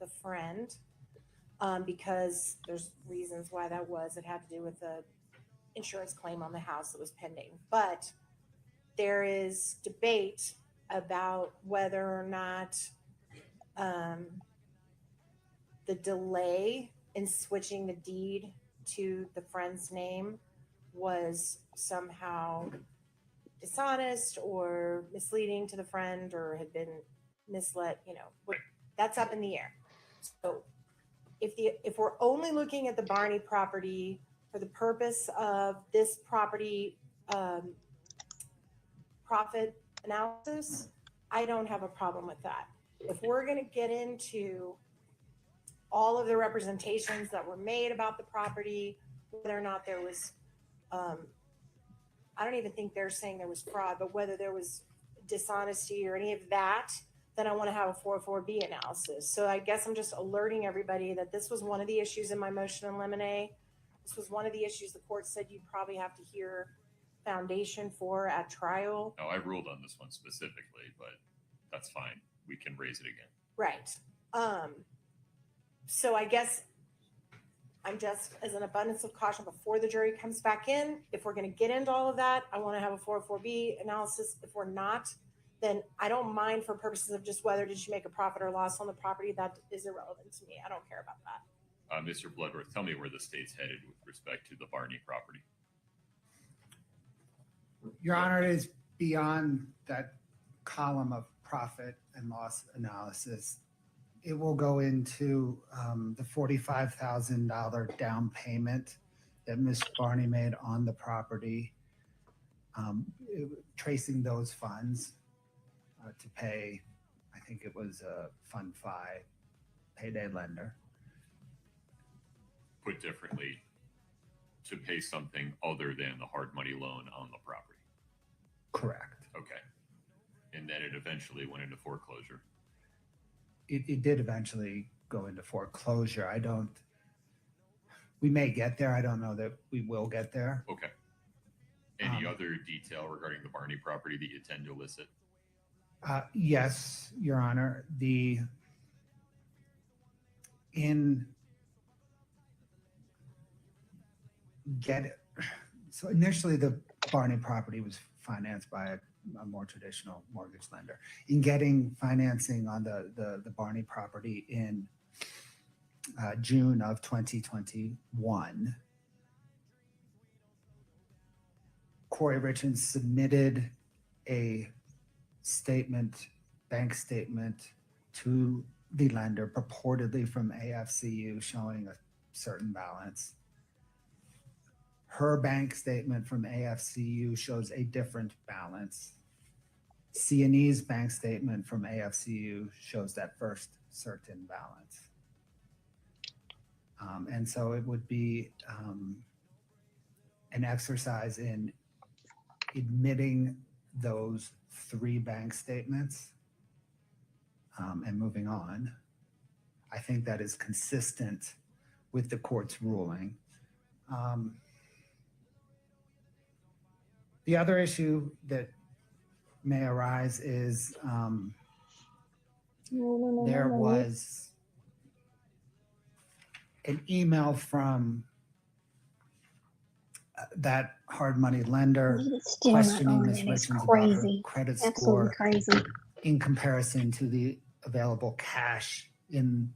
the friend, because there's reasons why that was. It had to do with the insurance claim on the house that was pending. But there is debate about whether or not um, the delay in switching the deed to the friend's name was somehow dishonest or misleading to the friend or had been misled. That's up in the air. So if we're only looking at the Barney property for the purpose of this property profit analysis, I don't have a problem with that. If we're going to get into all of the representations that were made about the property, whether or not there was, I don't even think they're saying there was fraud, but whether there was dishonesty or any of that, then I want to have a 404B analysis. So I guess I'm just alerting everybody that this was one of the issues in my motion in limine. This was one of the issues the court said you'd probably have to hear foundation for at trial. No, I ruled on this one specifically, but that's fine. We can raise it again. Right. So I guess I'm just, as an abundance of caution before the jury comes back in, if we're going to get into all of that, I want to have a 404B analysis. If we're not, then I don't mind for purposes of just whether did you make a profit or loss on the property. That is irrelevant to me. I don't care about that. Mr. Bloodworth, tell me where the state's headed with respect to the Barney property. Your Honor, it is beyond that column of profit and loss analysis. It will go into the $45,000 down payment that Ms. Barney made on the property, tracing those funds to pay, I think it was Fund 5 payday lender. Put differently, to pay something other than the hard money loan on the property. Correct. Okay. And then it eventually went into foreclosure. It did eventually go into foreclosure. We may get there. I don't know that we will get there. Okay. Any other detail regarding the Barney property that you tend to elicit? Yes, Your Honor. So initially the Barney property was financed by a more traditional mortgage lender. In getting financing on the Barney property in June of 2021, Corey Richards submitted a bank statement to the lender purportedly from AFCU showing a certain balance. Her bank statement from AFCU shows a different balance. C&E's bank statement from AFCU shows that first certain balance. And so it would be an exercise in admitting those three bank statements and moving on. I think that is consistent with the court's ruling. The other issue that may arise is there was an email from that hard money lender questioning Ms. Richards about her credit score in comparison to the available cash in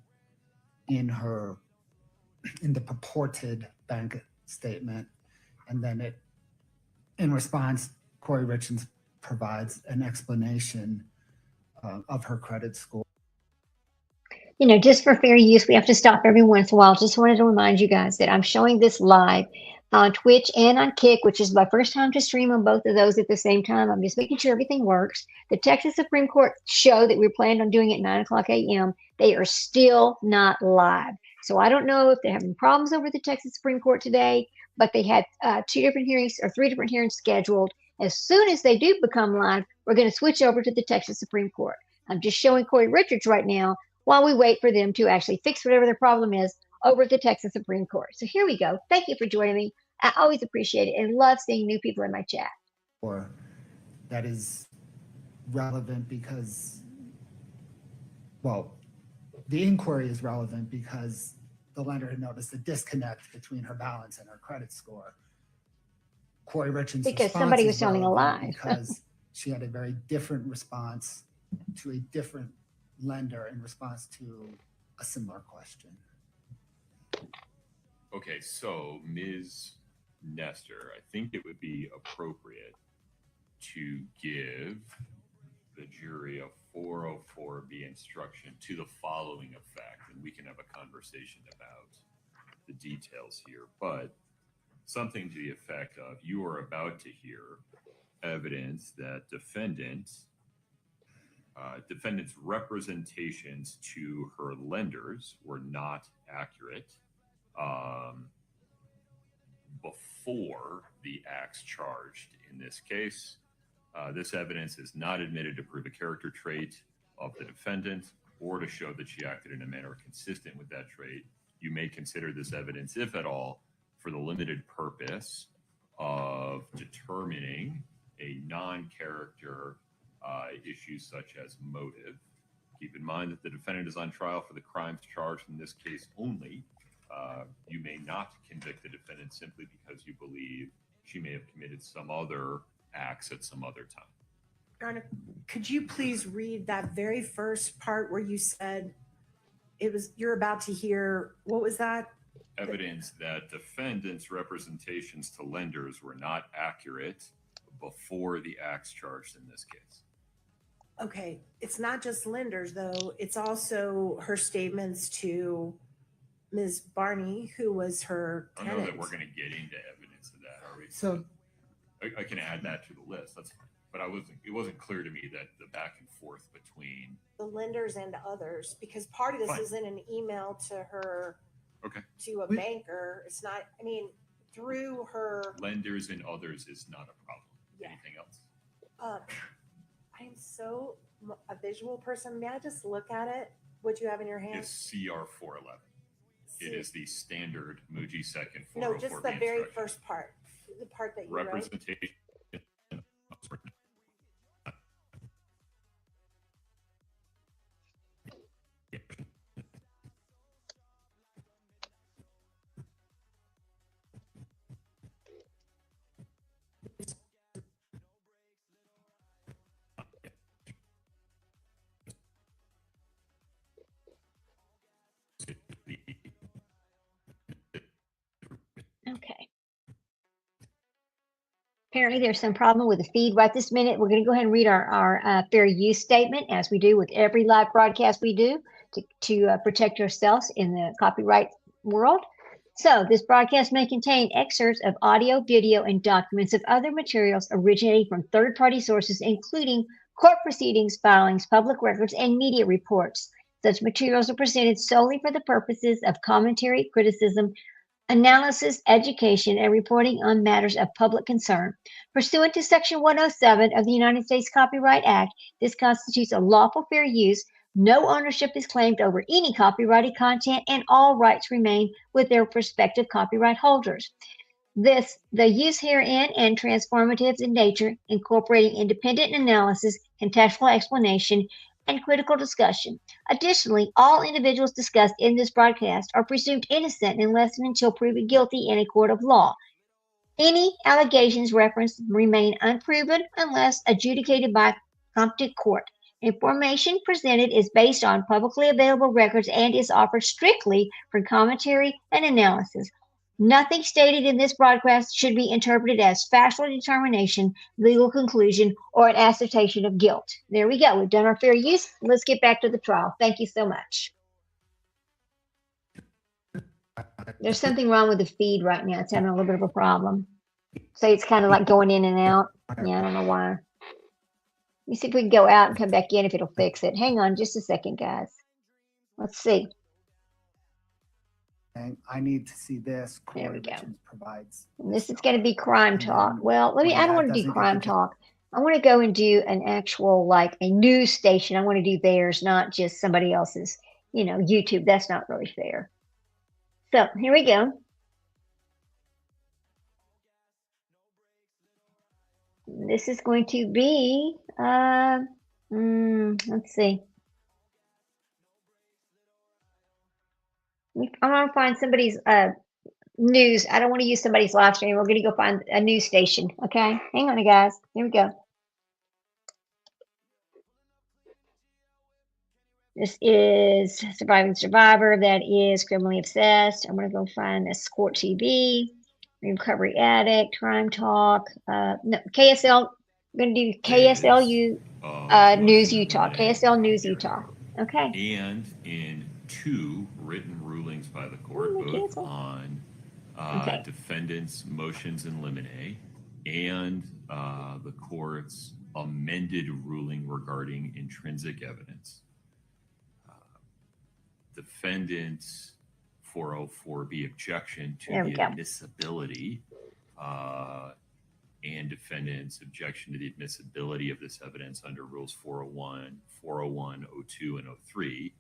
the purported bank statement. And then in response, Corey Richards provides an explanation of her credit score. Just for fair use, we have to stop every once in a while. Just wanted to remind you guys that I'm showing this live on Twitch and on Kick, which is my first time to stream on both of those at the same time. I'm just making sure everything works. The Texas Supreme Court show that we planned on doing at 9:00 a.m., they are still not live. So I don't know if they're having problems over at the Texas Supreme Court today, but they had 3 different hearings scheduled. As soon as they do become live, we're going to switch over to the Texas Supreme Court. I'm just showing Corey Richards right now while we wait for them to actually fix whatever their problem is over at the Texas Supreme Court. So here we go. Thank you for joining me. I always appreciate it and love seeing new people in my chat. Or that is relevant because, well, the inquiry is relevant because the lender had noticed a disconnect between her balance and her credit score. Corey Richards' Because response somebody is was telling a relevant lie. because she had a very different response to a different lender in response to a similar question. Okay, so Ms. Nestor, I think it would be appropriate to give the jury a 404B instruction to the following effect, and we can have a conversation about the details here, but something to the effect of, you are about to hear evidence that defendant's representations to her lenders were not accurate before the acts charged in this case. This evidence is not admitted to prove a character trait of the defendant or to show that she acted in a manner consistent with that trait. You may consider this evidence, if at all, for the limited purpose of determining a non-character issue such as motive. Keep in mind that the defendant is on trial for the crimes charged in this case only. You may not convict the defendant simply because you believe she may have committed some other acts at some other time. Your Honor, could you please read that very first part where you said you're about to hear, what was that? Evidence that defendant's representations to lenders were not accurate before the acts charged in this case. Okay, it's not just lenders though. It's also her statements to Ms. Barney, who was her I don't know tenant. that we're going to get into evidence of that, are we? So I can add that to the list. That's fine. But it wasn't clear to me that the back and forth between The lenders and others, because part of this Fine. is in an email to her, Okay. to a We- banker. It's not, I mean, through her, lenders and others is not a problem. Yeah. Anything else? I am so a visual person. May I just look at it? What you have in your hand? It's CR 411. It is the standard Muji second 404B No, just the very instruction. first part, the part that you wrote. Representation. Okay. Apparently there's some problem with the feed right this minute. We're going to go ahead and read our fair use statement, as we do with every live broadcast we do, to protect ourselves in the copyright world. So this broadcast may contain excerpts of audio, video, and documents of other materials originating from third-party sources, including court proceedings, filings, public records, and media reports. Such materials are presented solely for the purposes of commentary, criticism, analysis, education, and reporting on matters of public concern. Pursuant to Section 107 of the United States Copyright Act, this constitutes a lawful fair use. No ownership is claimed over any copyrighted content, and all rights remain with their prospective copyright holders. The use herein and transformative in nature, incorporating independent analysis, contextual explanation, and critical discussion. Additionally, all individuals discussed in this broadcast are presumed innocent unless and until proven guilty in a court of law. Any allegations referenced remain unproven unless adjudicated by competent court. Information presented is based on publicly available records and is offered strictly for commentary and analysis. Nothing stated in this broadcast should be interpreted as factual determination, legal conclusion, or an assertion of guilt. There we go. We've done our fair use. Let's get back to the trial. Thank you so much. There's something wrong with the feed right now. It's having a little bit of a problem. So it's kind of like going in and out. Yeah, I don't know why. Let me see if we can go out and come back in if it'll fix it. Hang on just a second, guys. Let's see. and I need to see this. There we Corey go. Richards provides. And this is going to be crime And talk. then Well, when I don't that want to do doesn't get crime the- talk. I want to go and do an actual, like a news station. I want to do theirs, not just somebody else's, YouTube. That's not really fair. So here we go. This is going to be, let's see. I'm gonna find somebody's news. I don't want to use somebody's live stream. We're gonna go find a news station. Okay, hang on, you guys. Here we go. This is Surviving Survivor. That is Criminally Obsessed. I'm gonna go find a Court TV, Recovery Addict, Crime Talk. No, KSL. I'm gonna do KSLU News Utah. KSL News Utah. Okay. And in 2 written rulings by the court, Oh, both cancel. on Okay. defendants' motions in limine and the court's amended ruling regarding intrinsic evidence. Defendant's 404B objection to There we the go. admissibility and defendant's objection to the admissibility of this evidence under rules 401, 02, and 03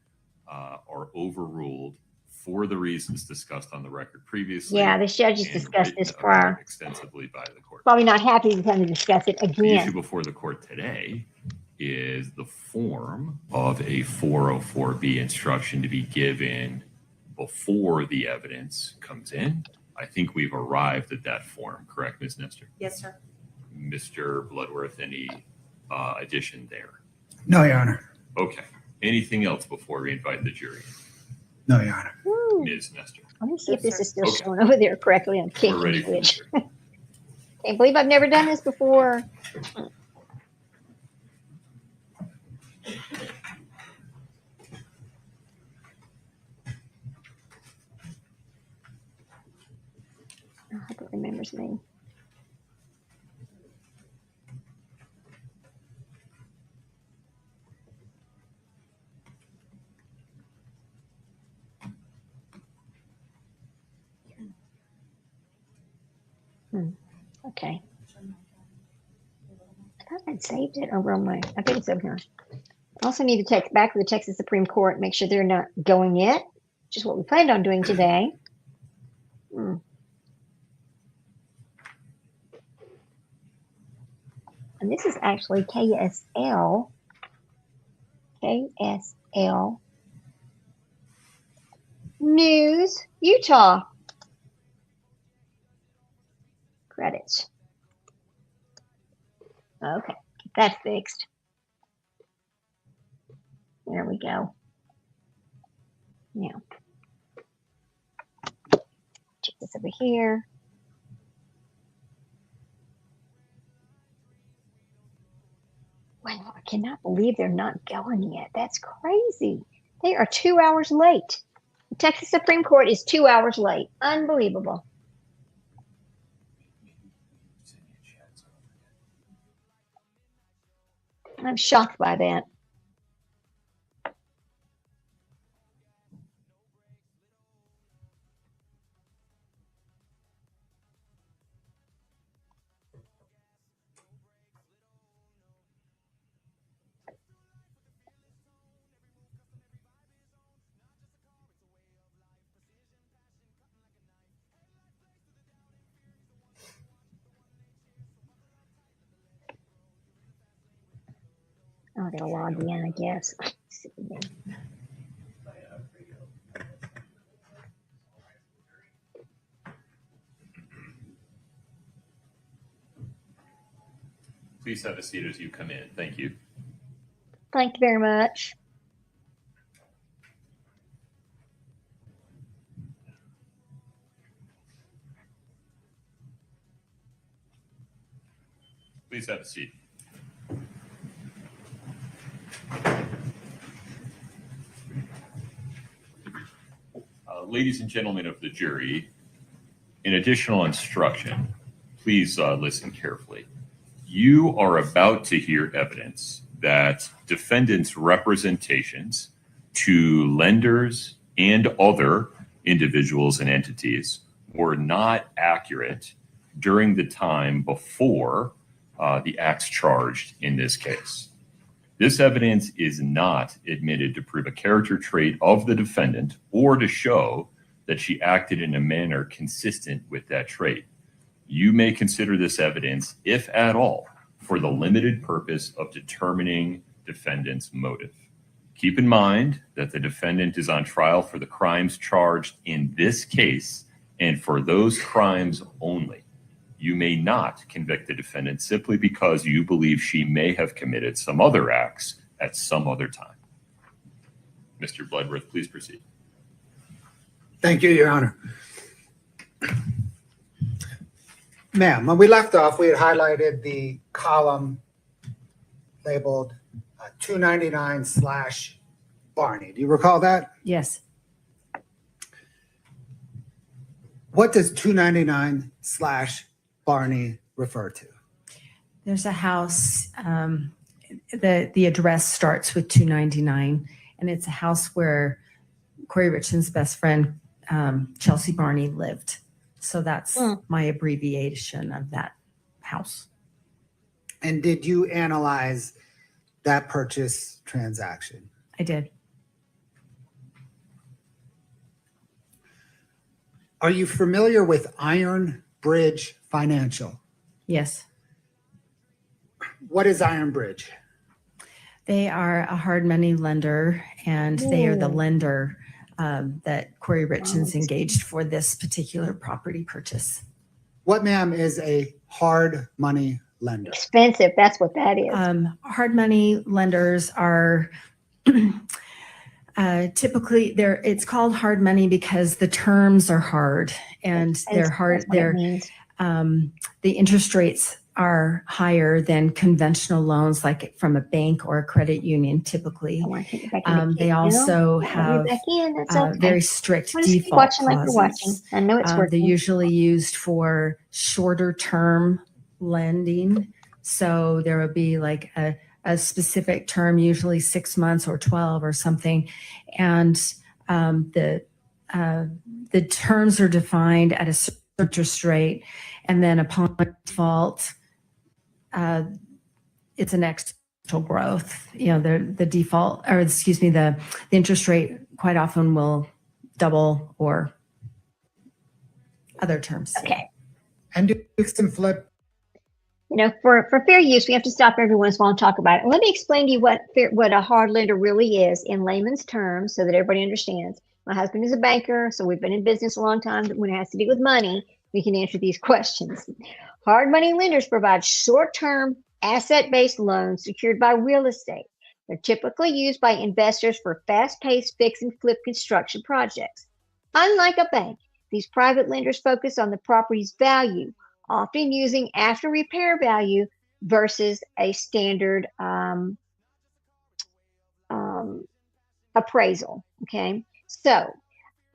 are overruled for the reasons discussed on the record previously. Yeah, the judges and discussed written this prior. about extensively by the court. Probably not happy to come to discuss it The issue again. before the court today is the form of a 404B instruction to be given before the evidence comes in. I think we've arrived at that form, correct, Ms. Nestor? Yes, sir. Mr. Bloodworth, any addition there? No, Your Honor. Okay. Anything else before we invite the jury? No, Your Honor. Woo. Ms. Nestor, Let me see if Yes, this sir. is still Okay. showing over there correctly on Kick we're ready and for the Twitch. jury. Can't believe I've never done this before. I hope it remembers me. Okay. I thought I'd saved it over on my, I think it's over here. I also need to text back to the Texas Supreme Court, make sure they're not going yet, which is what we planned on doing today. Hmm. And this is actually KSL News Utah. Credits. Okay, get that fixed. There we go. Now, check this over here. Wow, I cannot believe they're not going yet. That's crazy. They are 2 hours late. The Texas Supreme Court is 2 hours late. Unbelievable. I'm shocked by that. Oh, I gotta log in, I guess. Please have a seat as you come in. Thank you. Thank you very much. Please have a seat. Ladies and gentlemen of the jury, in additional instruction, please listen carefully. You are about to hear evidence that defendants' representations to lenders and other individuals and entities were not accurate during the time before the acts charged in this case. This evidence is not admitted to prove a character trait of the defendant or to show that she acted in a manner consistent with that trait. You may consider this evidence, if at all, for the limited purpose of determining defendant's motive. Keep in mind that the defendant is on trial for the crimes charged in this case and for those crimes only. You may not convict the defendant simply because you believe she may have committed some other acts at some other time. Mr. Bloodworth, please proceed. Thank you, Your Honor. Ma'am, when we left off, we had highlighted the column labeled 299/Barney. Do you recall that? Yes. What does 299/Barney refer to? There's a house, the address starts with 299, and it's a house where Corey Richardson's best friend, Chelsea Barney, lived. So that's my abbreviation of that house. And did you analyze that purchase transaction? I did. Are you familiar with Iron Bridge Financial? Yes. What is Iron Bridge? They are a hard money lender, and they are the lender that Corey Richards engaged for this particular property purchase. What, ma'am, is a hard money lender? Expensive. That's what that is. Hard money lenders are typically it's called hard money because the terms are hard and they're hard. That's what it means. The interest rates are higher than conventional loans, like from a bank or a credit union. Typically, I want to take it back in the they kit, also I'll have be back in. That's okay. very strict I'll just keep default watching like you're watching. clauses. I know it's They're working. usually used for shorter term lending. So there would be like a specific term, usually 6 months or 12 or something. And the terms are defined at a certain interest rate. And then upon default, it's an exponential growth. You know, the default, or excuse me, the interest rate quite often will double or other terms. Okay. And do fix and flip? You know, for fair use, we have to stop every once in a while and talk about it. Let me explain to you what a hard lender really is in layman's terms so that everybody understands. My husband is a banker, so we've been in business a long time. When it has to do with money, we can answer these questions. Hard money lenders provide short-term, asset-based loans secured by real estate. They're typically used by investors for fast-paced fix and flip construction projects. Unlike a bank, these private lenders focus on the property's value, often using after repair value versus a standard appraisal. Okay, so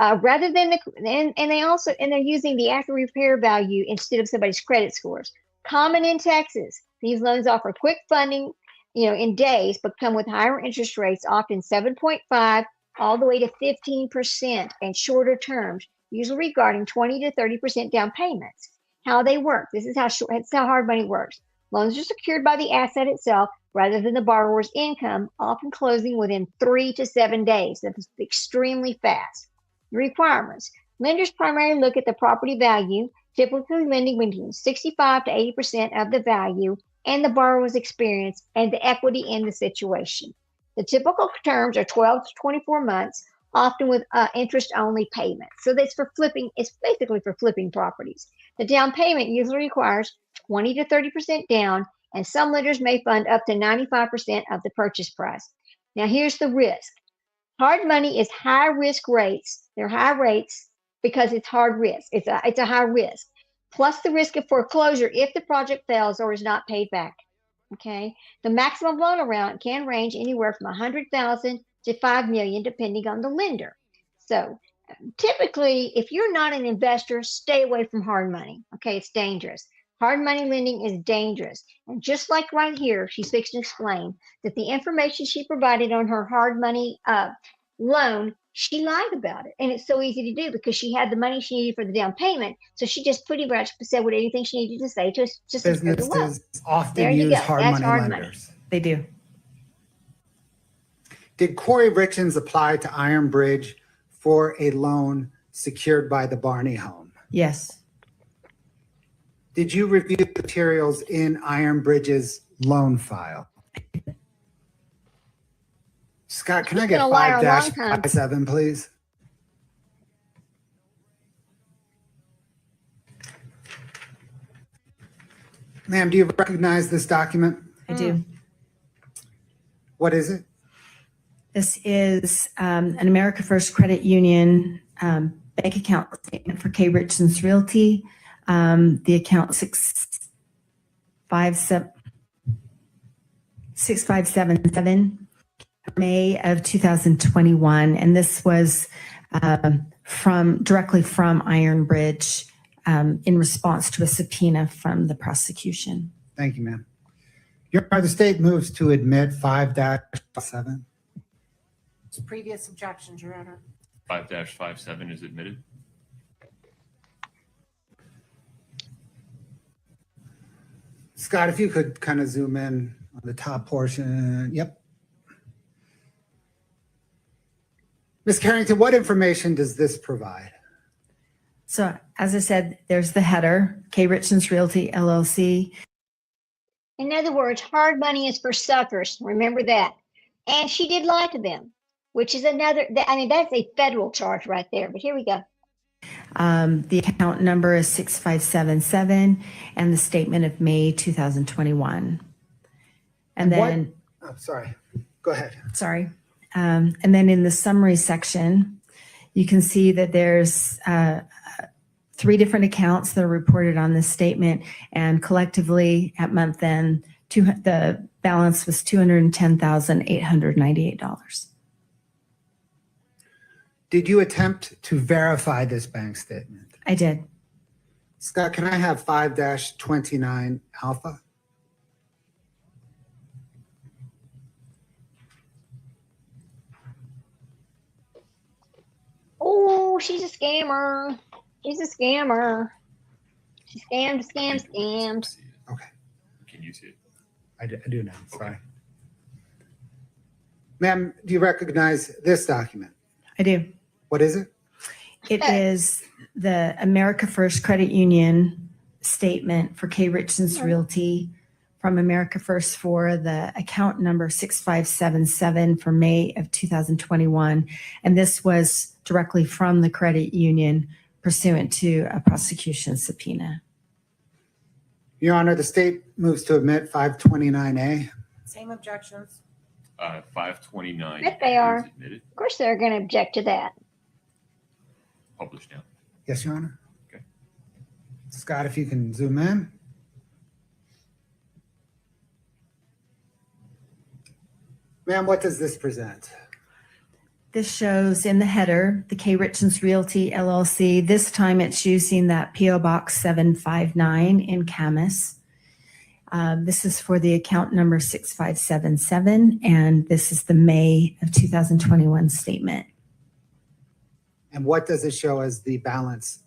rather than they're using the after repair value instead of somebody's credit scores. Common in Texas, these loans offer quick funding, you know, in days, but come with higher interest rates, often 7.5 all the way to 15%, and shorter terms, usually regarding 20 to 30% down payments. How they work. This is how hard money works. Loans are secured by the asset itself rather than the borrower's income, often closing within 3 to 7 days. That's extremely fast. The requirements. Lenders primarily look at the property value, typically lending between 65 to 80% of the value, and the borrower's experience and the equity in the situation. The typical terms are 12 to 24 months, often with interest-only payments. So that's for flipping. It's basically for flipping properties. The down payment usually requires 20 to 30% down, and some lenders may fund up to 95% of the purchase price. Now, here's the risk. Hard money is high risk rates. They're high rates because it's hard risk. It's a high risk, plus the risk of foreclosure if the project fails or is not paid back. Okay, the maximum loan amount can range anywhere from $100,000 to $5 million, depending on the lender. So typically, if you're not an investor, stay away from hard money. Okay, it's dangerous. Hard money lending is dangerous. And just like right here, she's fixing to explain that the information she provided on her hard money loan, she lied about it. And it's so easy to do because she had the money she needed for the down payment. So she just pretty much said what anything she needed to say to just Businesses often There you use go. hard That's money hard money. lenders. They do. Did Corey Richards apply to Iron Bridge for a loan secured by the Barney home? Yes. Did you review materials in Iron Bridge's loan file? Scott, can I She's get been a liar a long time. 5-57, please? Ma'am, do you recognize this document? I do. What is it? This is an America First Credit Union bank account statement for K. Richards Realty. The account 6577, May of 2021. And this was directly from Iron Bridge in response to a subpoena from the prosecution. Thank you, ma'am. Your Honor, the state moves to admit 5-7. Previous objections, Your Honor. 5-57 is admitted. Scott, if you could kind of zoom in on the top portion. Yep. Ms. Carrington, what information does this provide? So as I said, there's the header, K. Richards Realty LLC. In other words, hard money is for suckers. Remember that. And she did lie to them, which is another, I mean, that's a federal charge right there. But here we go. The account number is 6577 and the statement of May 2021. And then, Oh, sorry. Go ahead. sorry. And then in the summary section, you can see that there's 3 different accounts that are reported on this statement, and collectively at month end, the balance was $210,898. Did you attempt to verify this bank statement? I did. Scott, can I have 5-29 alpha? Oh, she's a scammer. She's a scammer. She scammed. Okay. Can you see it? I do now. Sorry. Ma'am, do you recognize this document? I do. What is it? It is the America First Credit Union statement for K. Richards Realty from America First for the account number 6577 for May of 2021. And this was directly from the credit union pursuant to a prosecution subpoena. Your Honor, the state moves to admit 529A. Same objections. 529 Yes, they are. is admitted. Of course, they're going to object to that. Published now. Yes, Your Honor. Okay. Scott, if you can zoom in. Ma'am, what does this present? This shows in the header, the K. Richards Realty LLC. This time it's using that PO Box 759 in Camas. This is for the account number 6577, and this is the May of 2021 statement. And what does it show as the balance?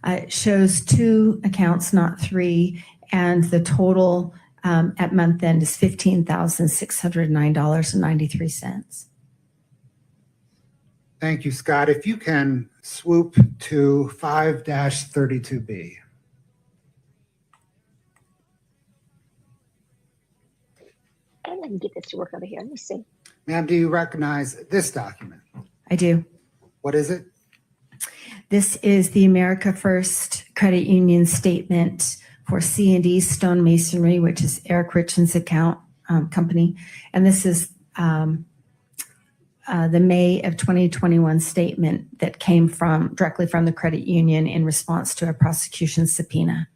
It shows 2 accounts, not 3, and the total at month end is $15,609.93. Thank you, Scott. If you can swoop to 5-32B. Let me get this to work over here. Let me see. Ma'am, do you recognize this document? I do. What is it? This is the America First Credit Union statement for C&D Stone Masonry, which is Eric Richards' account company. And this is the May of 2021 statement that came directly from the credit union in response to a prosecution subpoena.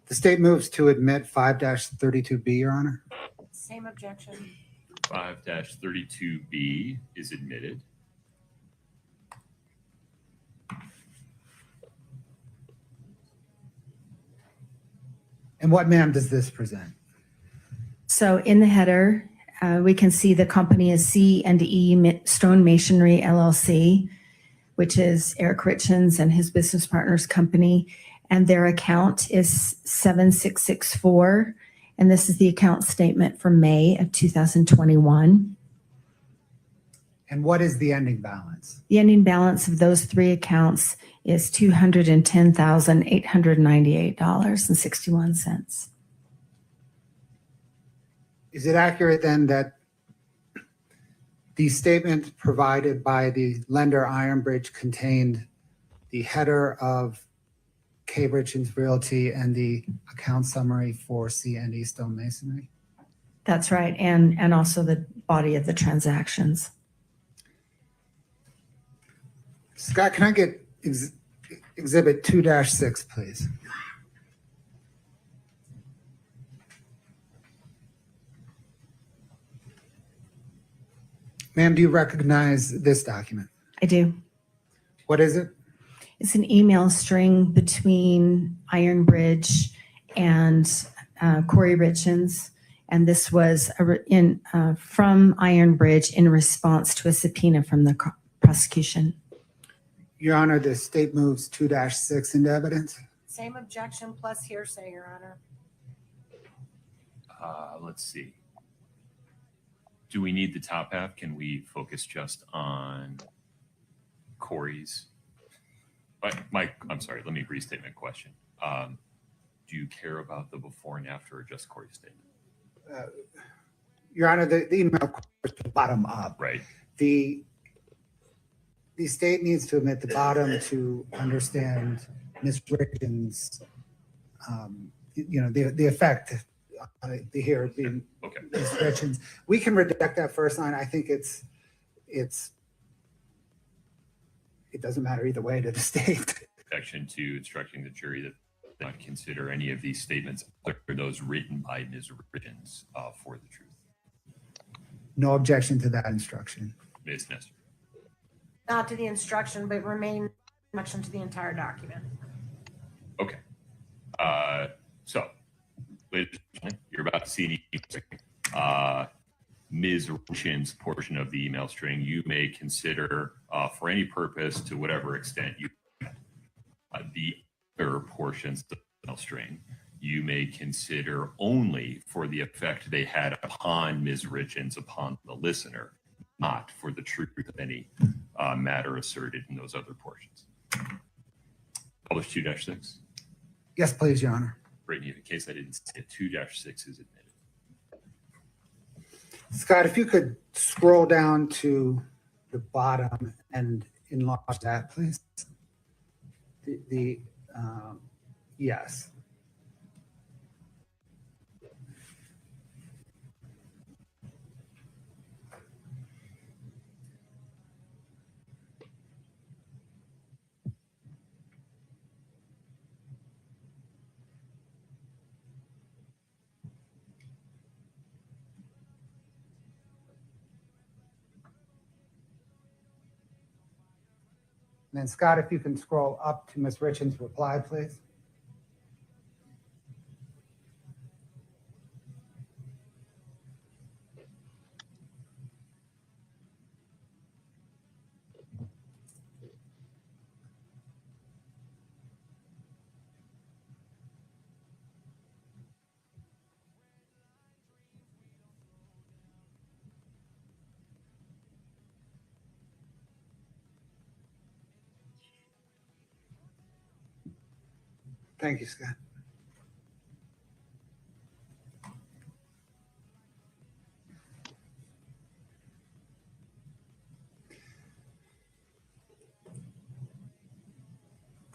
The state moves to admit 5-32B, Your Honor. Same objection. 5-32B is admitted. And what, ma'am, does this present? So in the header, we can see the company is C&E Stone Masonry LLC, which is Eric Richards and his business partner's company. And their account is 7664. And this is the account statement for May of 2021. And what is the ending balance? The ending balance of those 3 accounts is $210,898.61. Is it accurate then that The statement provided by the lender Ironbridge contained the header of K. Richards Realty and the account summary for C&E Stonemasonry. That's right. And also the body of the transactions. Scott, can I get exhibit 2-6, please? Ma'am, do you recognize this document? I do. What is it? It's an email string between Ironbridge and Corey Richens. And this was from Ironbridge in response to a subpoena from the prosecution. Your Honor, the state moves 2-6 into evidence. Same objection plus hearsay, Your Honor. Let's see. Do we need the top half? Can we focus just on Corey's? I'm sorry, let me restate my question. Do you care about the before and after or just Corey's statement? Your Honor, the email is bottom up. Right. The state needs to admit the bottom to understand Ms. Richens, the effect here being Okay. Ms. Richens. We can redact that first line. I think it doesn't matter either way to the state. Objection to instructing the jury that they not consider any of these statements other than those written by Ms. Richens for the truth. No objection to that instruction. Ms. Nestor. Not to the instruction, but remain objection to the entire document. Okay. So, ladies and gentlemen, you're about to see an email. Ms. Richens' portion of the email string, you may consider for any purpose to whatever extent you the other portions of the email string, you may consider only for the effect they had upon Ms. Richens, upon the listener, not for the truth of any matter asserted in those other portions. Published 2-6. Yes, please, Your Honor. Brittany, in case I didn't say it, 2-6 is admitted. Scott, if you could scroll down to the bottom and enlarge that, please. Yes. And then Scott, if you can scroll up to Ms. Richens' reply, please. Thank you, Scott.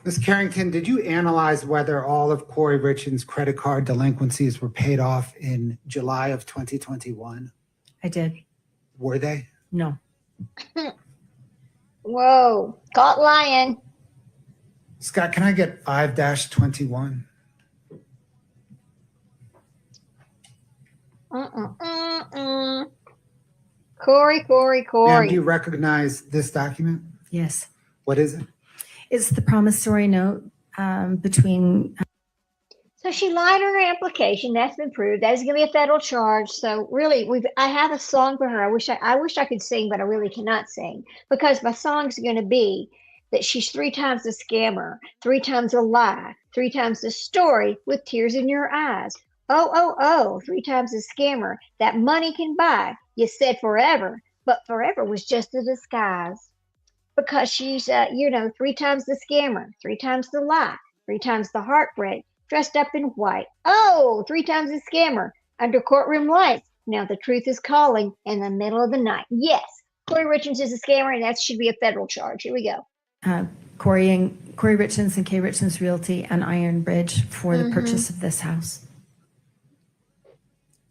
Ms. Carrington, did you analyze whether all of Corey Richens' credit card delinquencies were paid off in July of 2021? I did. Were they? No. Whoa, caught lying. Scott, can I get 5-21? Corey. Ma'am, do you recognize this document? Yes. What is it? It's the promissory note between. So she lied on her application. That's been proved. That is going to be a federal charge. So really, I have a song for her. I wish I could sing, but I really cannot sing because my song's going to be that she's 3 times a scammer, 3 times a lie, 3 times a story with tears in your eyes. Oh, 3 times a scammer that money can buy. You said forever, but forever was just a disguise. Because she's, 3 times the scammer, 3 times the lie, 3 times the heartbreak, dressed up in white. Oh, 3 times the scammer, under courtroom lights. Now the truth is calling in the middle of the night. Yes, Corey Richards is a scammer, and that should be a federal charge. Here we go. Corey Richens and Kay Richens Realty and Iron Bridge for the purchase of this house.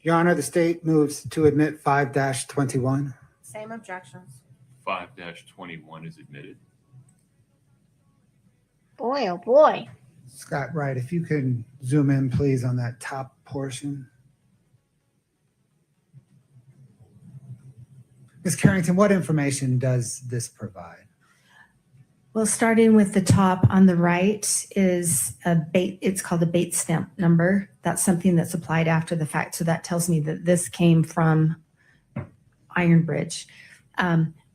Your Honor, the state moves to admit 5-21. Same objections. 5-21 is admitted. Boy, oh boy. Scott Wright, if you can zoom in, please, on that top portion. Ms. Carrington, what information does this provide? Well, starting with the top on the right is it's called a bait stamp number. That's something that's applied after the fact. So that tells me that this came from Iron Bridge.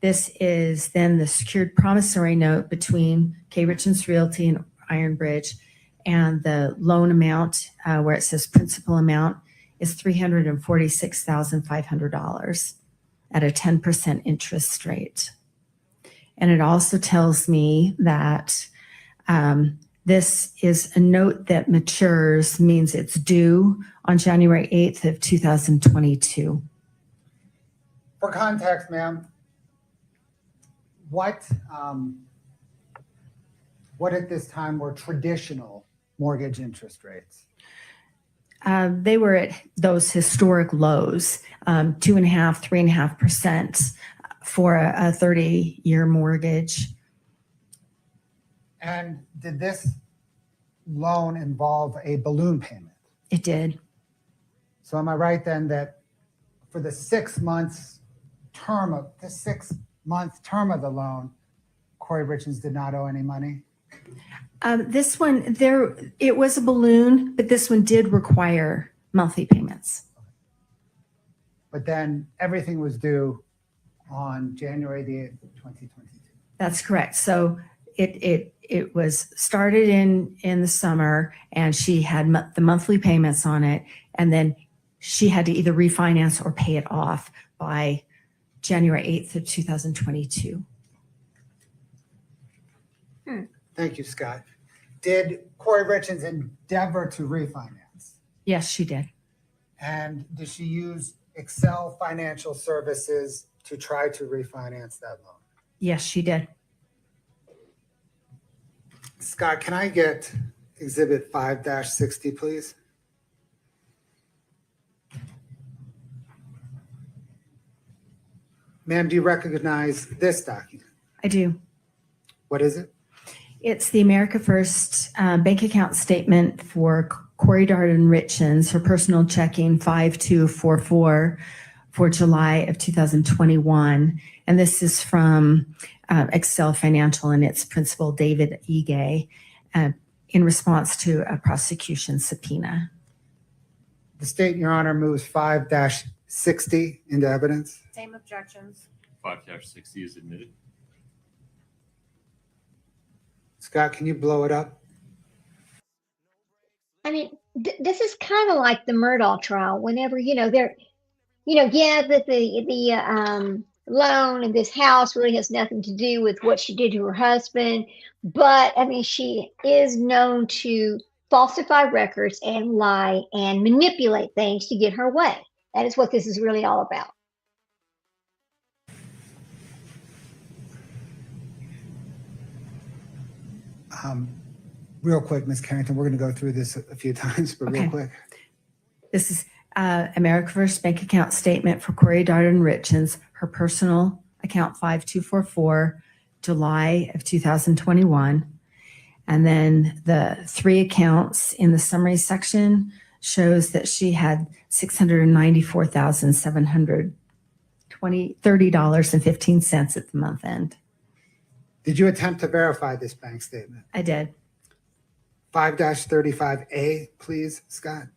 This is then the secured promissory note between Kay Richens Realty and Iron Bridge. And the loan amount, where it says principal amount, is $346,500 at a 10% interest rate. And it also tells me that this is a note that matures, means it's due on January 8th of 2022. For context, ma'am, what at this time were traditional mortgage interest rates? They were at those historic lows, 2.5%, 3.5% for a 30-year mortgage. And did this loan involve a balloon payment? It did. So am I right then that for the 6 months term of the loan, Corey Richens did not owe any money? This one, it was a balloon, but this one did require monthly payments. But then everything was due on January the 8th, 2022. That's correct. So it was started in the summer, and she had the monthly payments on it, and then she had to either refinance or pay it off by January 8th of 2022. Thank you, Scott. Did Corey Richens endeavor to refinance? Yes, she did. And did she use Excel Financial Services to try to refinance that loan? Yes, she did. Scott, can I get Exhibit 5-60, please? Ma'am, do you recognize this document? I do. What is it? It's the America First bank account statement for Corey Darden Richens, her personal checking 5244 for July of 2021. And this is from Excel Financial and its principal, David Ige, in response to a prosecution subpoena. The state, Your Honor, moves 5-60 into evidence. Same objections. 5-60 is admitted. Scott, can you blow it up? I mean, this is kind of like the Murdaugh trial. Whenever the loan and this house really has nothing to do with what she did to her husband, but I mean, she is known to falsify records and lie and manipulate things to get her way. That is what this is really all about. Real quick, Ms. Carrington, we're going to go through this a few times, but real Okay. quick. This is America First bank account statement for Corey Darden Richens, her personal account 5244, July of 2021. And then the three accounts in the summary section shows that she had $694,730.15 at the month end. Did you attempt to verify this bank statement? I did. 5-35A, please, Scott.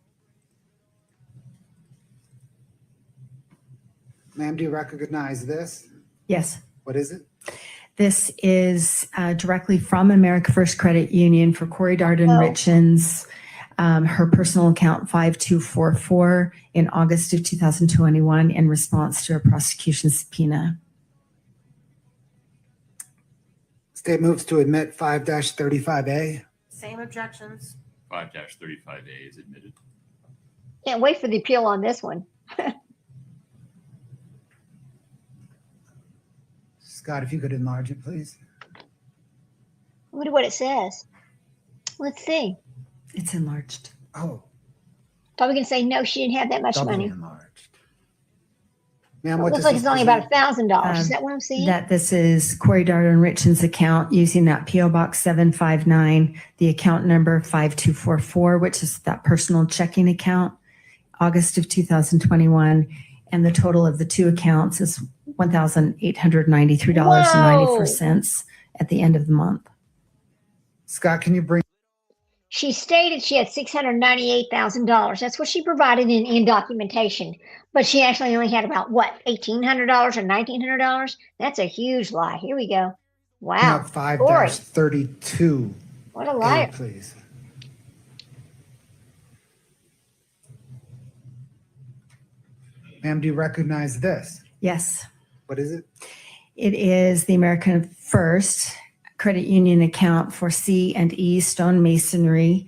Ma'am, do you recognize this? Yes. What is it? This is directly from America First Credit Union for Corey Darden Richens, her personal account 5244 in August of 2021 in response to a prosecution subpoena. State moves to admit 5-35A. Same objections. 5-35A is admitted. Can't wait for the appeal on this one. Scott, if you could enlarge it, please. I wonder what it says. Let's see. It's enlarged. Oh, Probably gonna say no, she didn't have that much doubly money. enlarged. Ma'am, It what looks does like this it's only present? about $1,000. Is Um, that what I'm seeing? That this is Corey Darden Richens' account using that PO Box 759, the account number 5244, which is that personal checking account, August of 2021. And the total of the two accounts is $1,893.94 at the end of the month. Scott, can you bring She stated she had $698,000. That's what she provided in documentation. But she actually only had about what, $1,800 or $1,900? That's a huge lie. Here we go. Wow. up 5-32A, What a liar. please? Ma'am, do you recognize this? Yes, What is it? it is the American First Credit Union account for C&E Stone Masonry.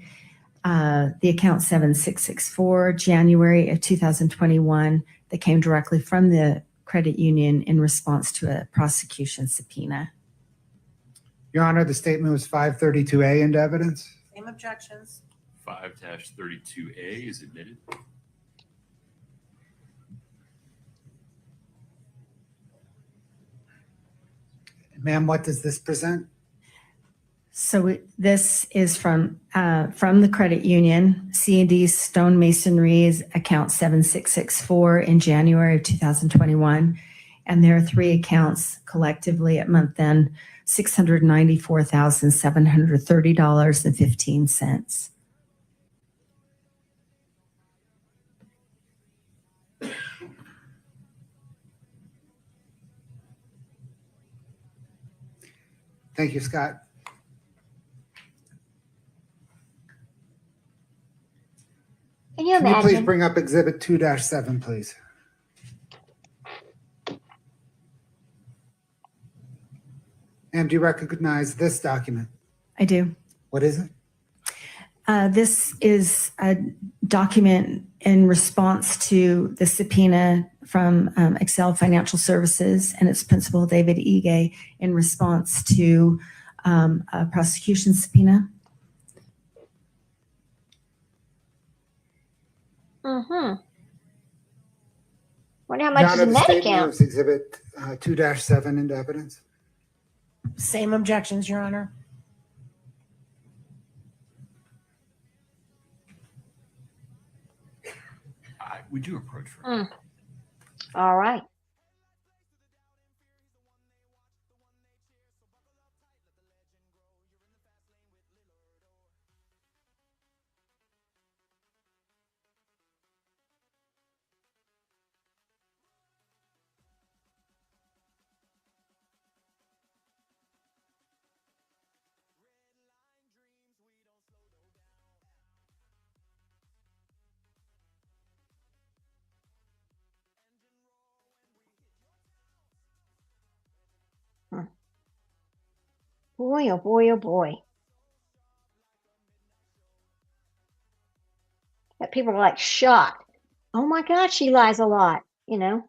The account 7664, January of 2021, that came directly from the credit union in response to a prosecution subpoena. Your Honor, the statement was 532A into evidence. Same objections. 5-32A is admitted. Ma'am, what does this present? So this is from the credit union, C&D Stone Masonry's account 7664 in January of 2021. And there are three accounts collectively at month end, $694,730.15. Thank you, Scott. Can you Can you please imagine? bring up Exhibit 2-7, please? Ma'am, do you recognize this document? I do. What is it? This is a document in response to the subpoena from Excel Financial Services and its principal, David Ige, in response to a prosecution subpoena. Mm-hmm. Wonder how Your much is Honor, in the that statement account. moves Exhibit 2-7 into evidence. Same objections, Your Honor. Would you approach for All right. Boy, oh boy, oh boy. That people are like shocked. Oh my God, she lies a lot, you know?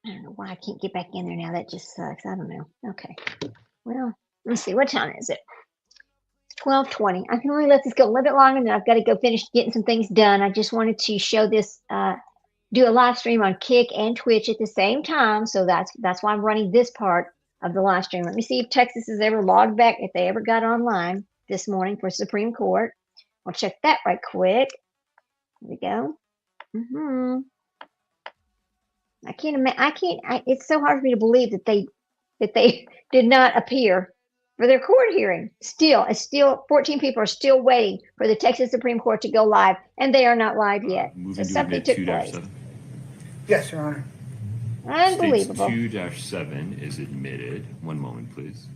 I don't know why I can't get back in there now. That just sucks. I don't know. Okay. Well, let's see. What time is it? It's 12:20. I can only let this go a little bit longer, and then I've got to go finish getting some things done. I just wanted to show this, do a live stream on Kick and Twitch at the same time. So that's why I'm running this part of the live stream. Let me see if Texas has ever logged back, if they ever got online this morning for Supreme Court. I'll check that right quick. Here we go. I can't imagine. It's so hard for me to believe that they did not appear for their court hearing. Still 14 people are still waiting for the Texas Supreme Court to go live, and they are not live yet. moving So to something admit took place. 2-7? Yes, Your Honor. Unbelievable. States 2-7 is admitted. One moment, please.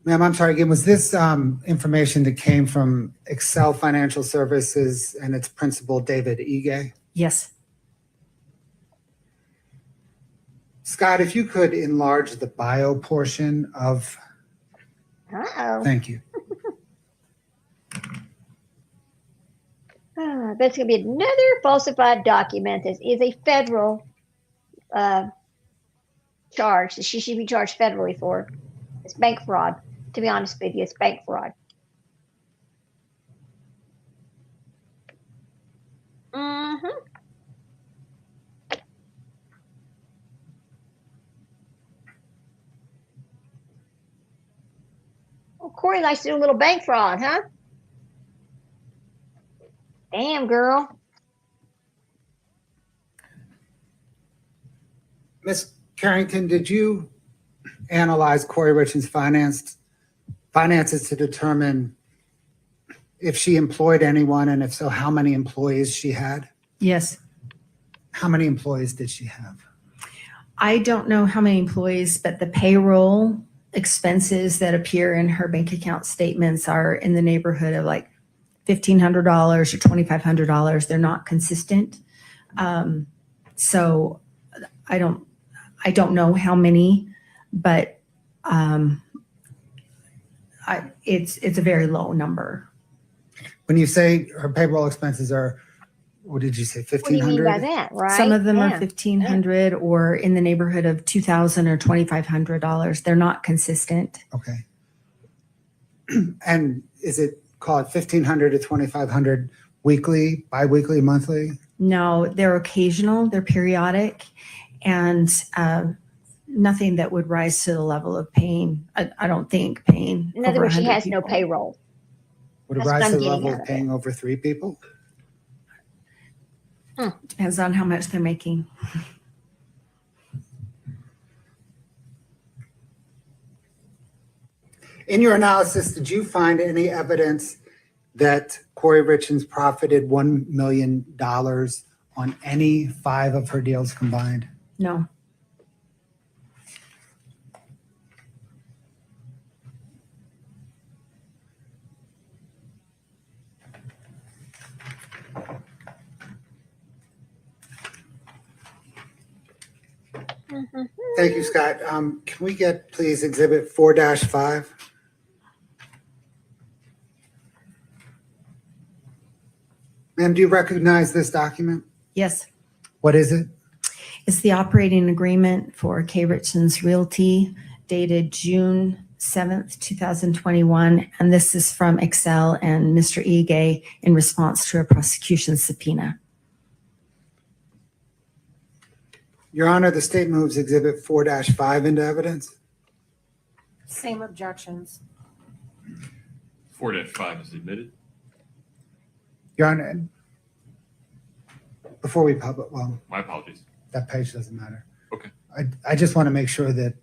Ma'am, I'm sorry again. Was this information that came from Excel Financial Services and its principal, David Ige? Yes. Scott, if you could enlarge the bio portion of, Uh-oh. thank you. That's going to be another falsified document. This is a federal charge that she should be charged federally for. It's bank fraud. To be honest with you, it's bank fraud. Mm-hmm. Well, Corey likes to do a little bank fraud, huh? Damn, girl. Ms. Carrington, did you analyze Corey Richards' finances to determine if she employed anyone, and if so, how many employees she had? Yes. How many employees did she have? I don't know how many employees, but the payroll expenses that appear in her bank account statements are in the neighborhood of like $1,500 or $2,500. They're not consistent. So I don't know how many, but it's a very low number. When you say her payroll expenses are, what did you say, What do you mean 1,500? by that, right? Some of them are Yeah. $1,500 or in the neighborhood of $2,000 or $2,500. They're not consistent. Okay. And is it called 1,500 to 2,500 weekly, biweekly, monthly? No, they're occasional, they're periodic, and nothing that would rise to the level of paying. I don't think paying. In other over words, she 100 has no people. payroll. Would it That's what rise I'm to the getting level out of of paying over 3 people? Depends on how much they're making. In your analysis, did you find any evidence that Corey Richards profited $1 million on any 5 of her deals combined? No. Thank you, Scott. Can we get, please, Exhibit 4-5? Ma'am, do you recognize this document? Yes. What is it? It's the operating agreement for K. Richards Realty dated June 7th, 2021. And this is from Excel and Mr. Ige in response to a prosecution subpoena. Your Honor, the state moves Exhibit 4-5 into evidence. Same objections. 4-5 is admitted. Your Honor, before we well, My apologies. that page doesn't matter. Okay. I just want to make sure that,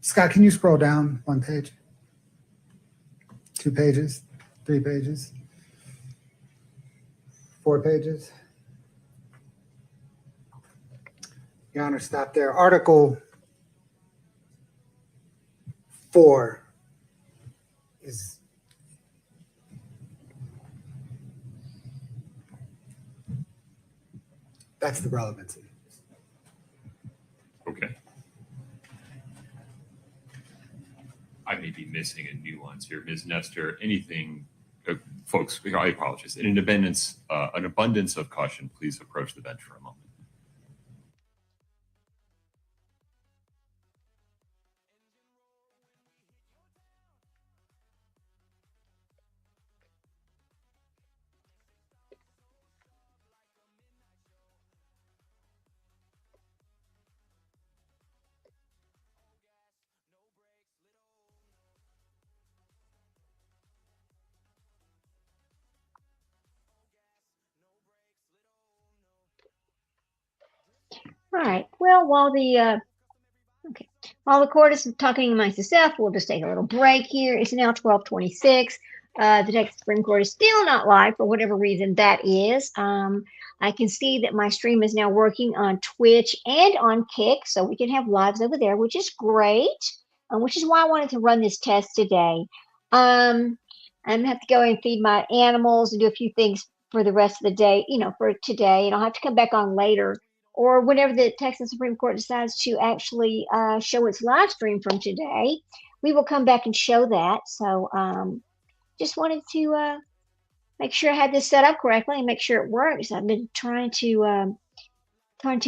Scott, can you scroll down 1 page? 2 pages? 3 pages? 4 pages? Your Honor, stop there. Article 4 is that's the relevancy. Okay. I may be missing a nuance here. Ms. Nestor, anything, folks, I apologize. In an abundance of caution, please approach the bench for a moment. All right. Well, while the court is talking amongst itself, we'll just take a little break here. It's now 12:26. The Texas Supreme Court is still not live for whatever reason that is. I can see that my stream is now working on Twitch and on Kick, so we can have lives over there, which is great. Which is why I wanted to run this test today. I'm gonna have to go and feed my animals and do a few things for the rest of the day, for today, and I'll have to come back on later or whenever the Texas Supreme Court decides to actually show its live stream from today, we will come back and show that. So just wanted to make sure I had this set up correctly and make sure it works. I've been trying to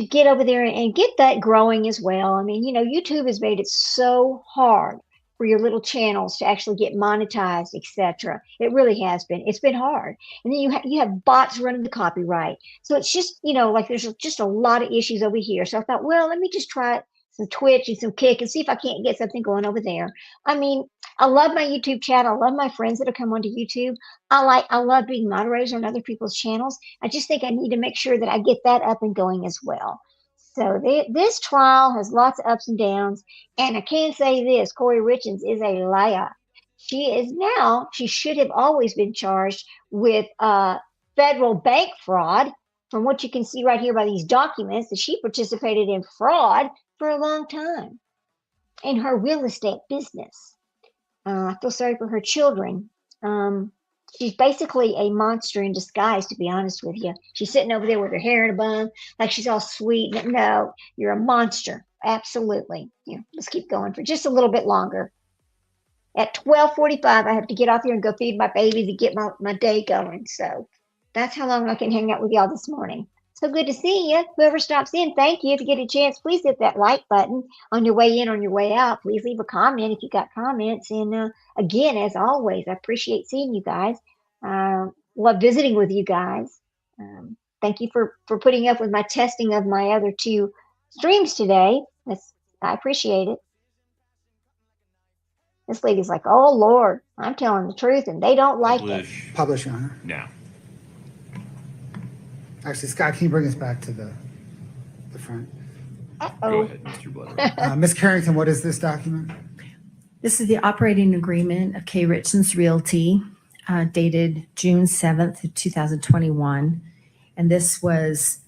get over there and get that growing as well. I mean, YouTube has made it so hard for your little channels to actually get monetized, etc. It really has been. It's been hard. And then you have bots running the copyright. So it's just, like there's just a lot of issues over here. So I thought, well, let me just try some Twitch and some Kick and see if I can't get something going over there. I mean, I love my YouTube channel. I love my friends that have come onto YouTube. I love being moderators on other people's channels. I just think I need to make sure that I get that up and going as well. So this trial has lots of ups and downs. And I can say this, Corey Richins is a liar. She should have always been charged with federal bank fraud, from what you can see right here by these documents, that she participated in fraud for a long time in her real estate business. I feel sorry for her children. She's basically a monster in disguise, to be honest with you. She's sitting over there with her hair in a bun, like she's all sweet. No, you're a monster. Absolutely. Let's keep going for just a little bit longer. At 12:45, I have to get off here and go feed my babies and get my day going. So that's how long I can hang out with y'all this morning. So good to see you. Whoever stops in, thank you. If you get a chance, please hit that like button on your way in, on your way out. Please leave a comment if you got comments. And again, as always, I appreciate seeing you guys. Love visiting with you guys. Thank you for putting up with my testing of my other two streams today. I appreciate it. This lady's like, oh, Lord, I'm telling the truth, and they don't like it. Publish, Your Honor. Now. Actually, Scott, can you bring us back to the front? Go Uh-oh. ahead, Mr. Blood. Ms. Carrington, what is this document? This is the operating agreement of K. Richens Realty, dated June 7th, of 2021. And this was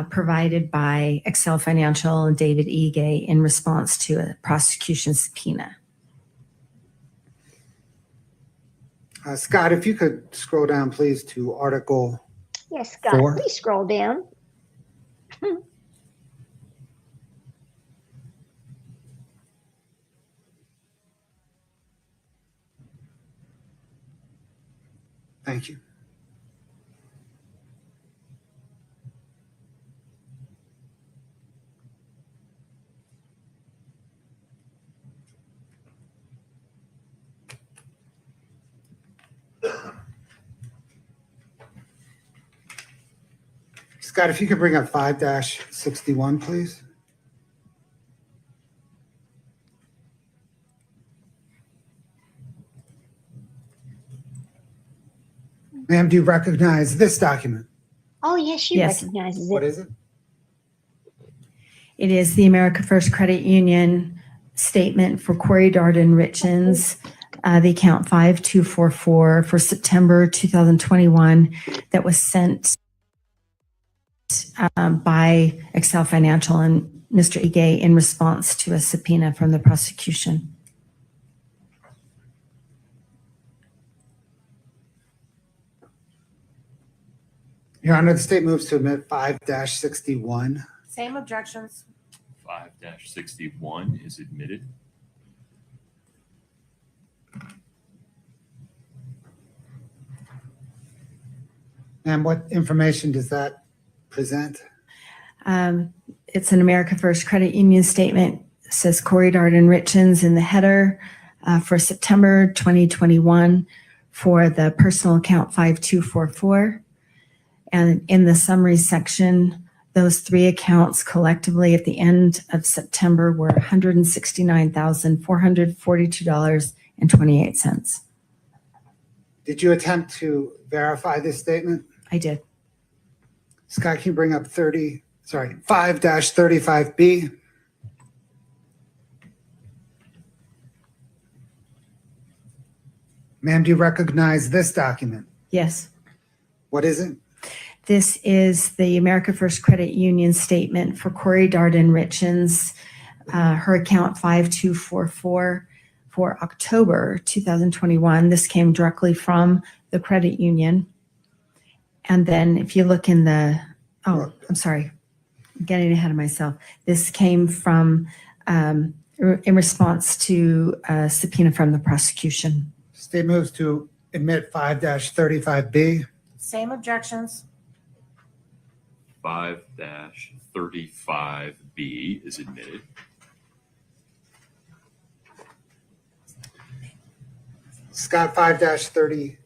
provided by Excel Financial and David Ige in response to a prosecution subpoena. Scott, if you could scroll down, please, to Article. Yes, Scott, 4. please scroll down. Thank you. Scott, if you could bring up 5-61, please. Ma'am, do you recognize this document? Oh, yes, she Yes. recognizes What it. is it? It is the America First Credit Union statement for Corey Darden Richens, the account 5244 for September 2021 that was sent by Excel Financial and Mr. Ige in response to a subpoena from the prosecution. Your Honor, the state moves to admit 5-61. Same objections. 5-61 is admitted. And what information does that present? It's an America First Credit Union statement. It says Corey Darden Richens in the header for September 2021 for the personal account 5244. And in the summary section, those three accounts collectively at the end of September were $169,442.28. Did you attempt to verify this statement? I did. Scott, can you bring up 5-35B? Ma'am, do you recognize this document? Yes. What is it? This is the America First Credit Union statement for Corey Darden Richens, her account 5244 for October 2021. This came directly from the credit union. And then if you look in the, I'm sorry. getting ahead of myself. This came from, in response to a subpoena from the prosecution. State moves to admit 5-35B. Same objections. 5-35B is admitted. Scott, 5-32D.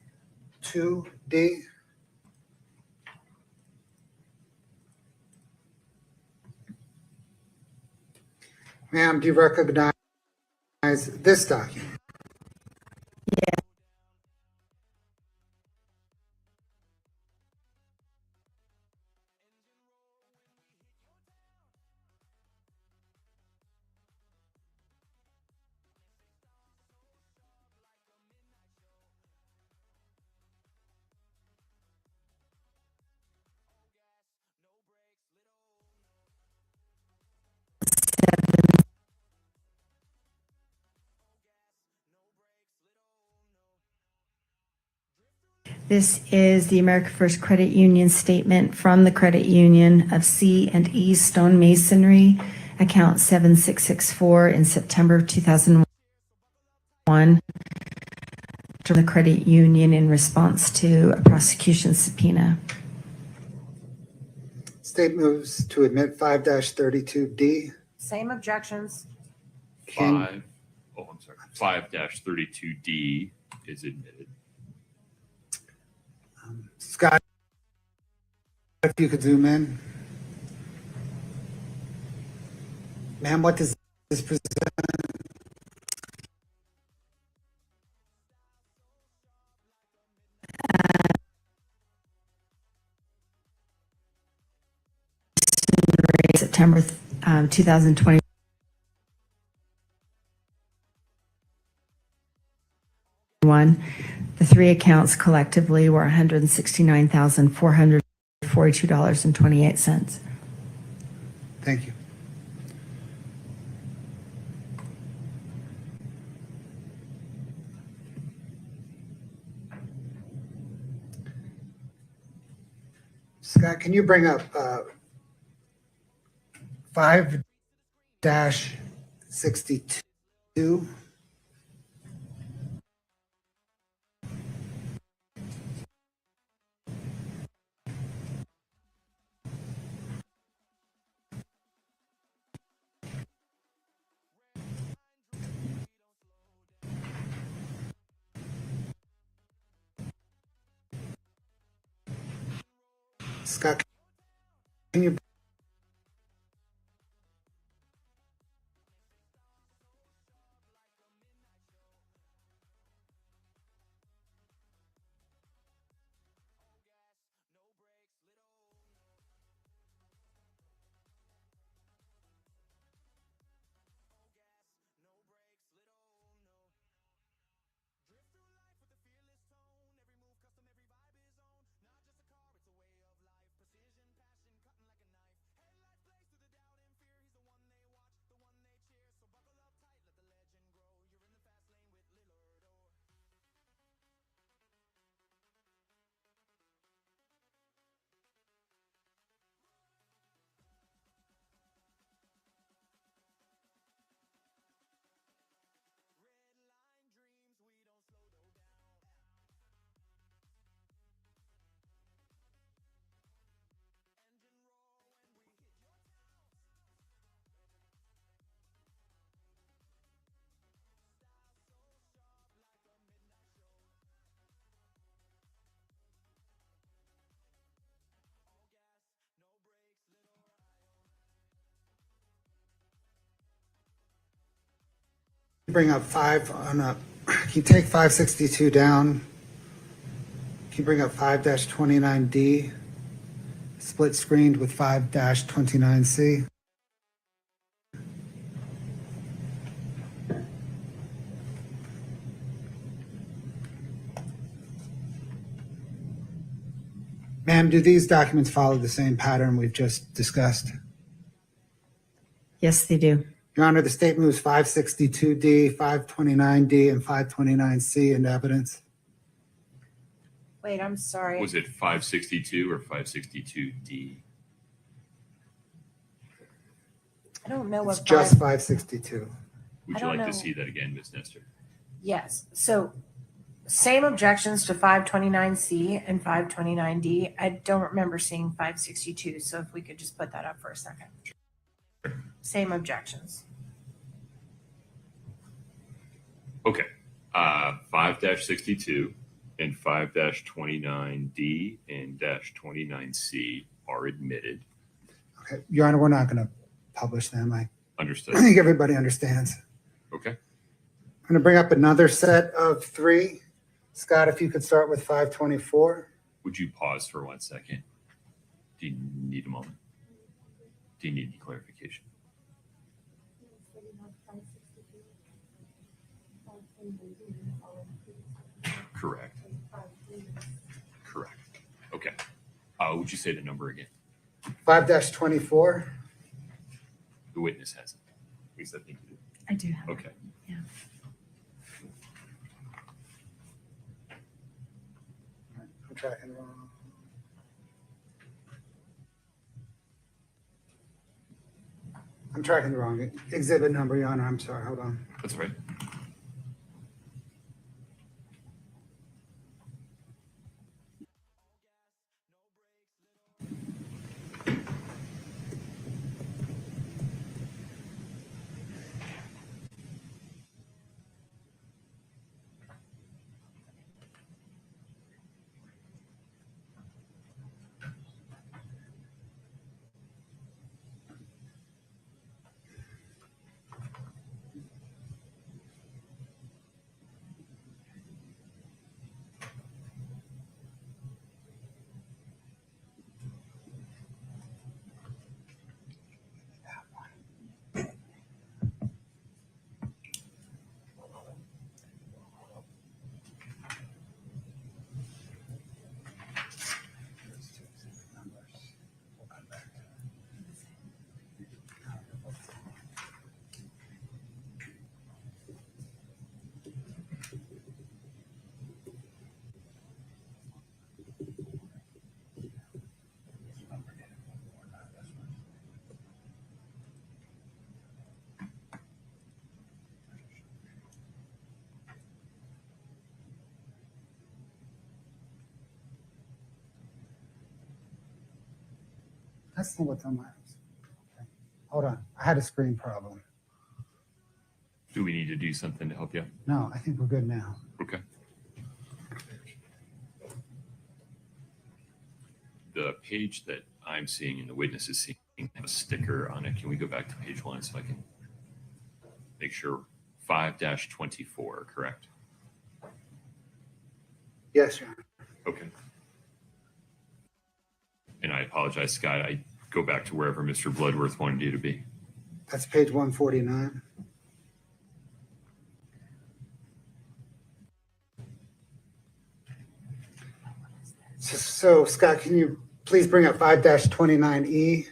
Ma'am, do you recognize this document? This is the America First Credit Union statement from the credit union of C&E Stone Masonry, account 7664 in September 2001, from the credit union in response to a prosecution subpoena. State moves to admit 5-32D. Same objections. Can- 5-32D is admitted. Scott, if you could zoom in. Ma'am, what does this present? September 2021. The three accounts collectively were $169,442.28. Thank you. Scott, can you bring up 5-62? Scott, can you? Bring up can you take 562 down? Can you bring up 5-29D? Split screened with 5-29C. Ma'am, do these documents follow the same pattern we've just discussed? Yes, they do. Your Honor, the state moves 562D, 529D, and 529C into evidence. Wait, I'm sorry. Was it 562 or 562D? I don't know It's what just 5, 562. Would I you don't like to know. see that again, Ms. Nestor? yes. So same objections to 529C and 529D. I don't remember seeing 562. So if we could just put that up for a second. Same objections. Okay. 5-62 and 5-29D and -29C are admitted. Okay, Your Honor, we're not going to publish them. I Understood. think everybody understands. Okay. I'm going to bring up another set of 3. Scott, if you could start with 524. Would you pause for 1 second? Do you need a moment? Do you need any clarification? Correct. Correct. Okay. Would you say the number again? 5-24. The witness has it. At least I think you do. I do have. Okay. Yeah. I'm tracking wrong. I'm tracking the wrong exhibit number, Your Honor. I'm sorry. Hold on. That's all right. That's not what's on my. Okay. Hold on. I had a screen problem. Do we need to do something to help you? No, I think we're good now. Okay. The page that I'm seeing and the witness is seeing have a sticker on it. Can we go back to page 1 so I can make sure? 5-24, correct? Yes, Your Honor. Okay. And I apologize, Scott. I go back to wherever Mr. Bloodworth wanted you to be. That's page 149. So, Scott, can you please bring up 5-29E?